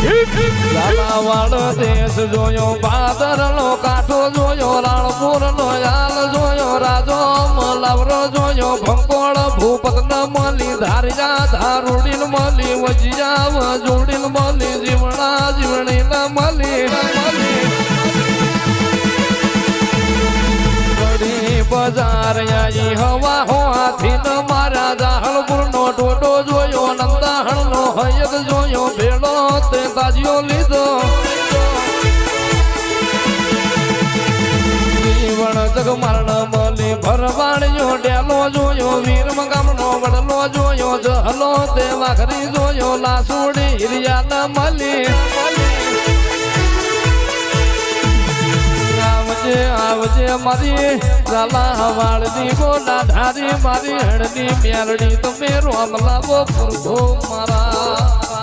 ઝાલાવાડ દેશ જોયો ભાદરનો કાંઠો જોયો રાણપુરનો યાલ જોયો રાજો મલાવરો જોયો ભંકોળ ભૂપત ન મળી ધારિયા ધારુડીન મળી વજિયા વજુડીન મળી જીવણા જીવણી ન મળી બજાર આઈ હવા હોવાથી ન મારા જાહળપુર નો ટોટો જોયો નંદાહણ નો હયદ જોયો ભેળો તે તાજીઓ લીધો જીવણ જગમરણ મળી ભરવાણિયો ડેલો જોયો વીરમ ગામનો વડલો જોયો જહલો તે વાઘરી જોયો લાસુડી હિરિયા ન મળી આવજે મારી ઝાલાવાડની બોલા ધારી મારી હળની મેરડી તમે રોમ લાવો પૂરતો મારા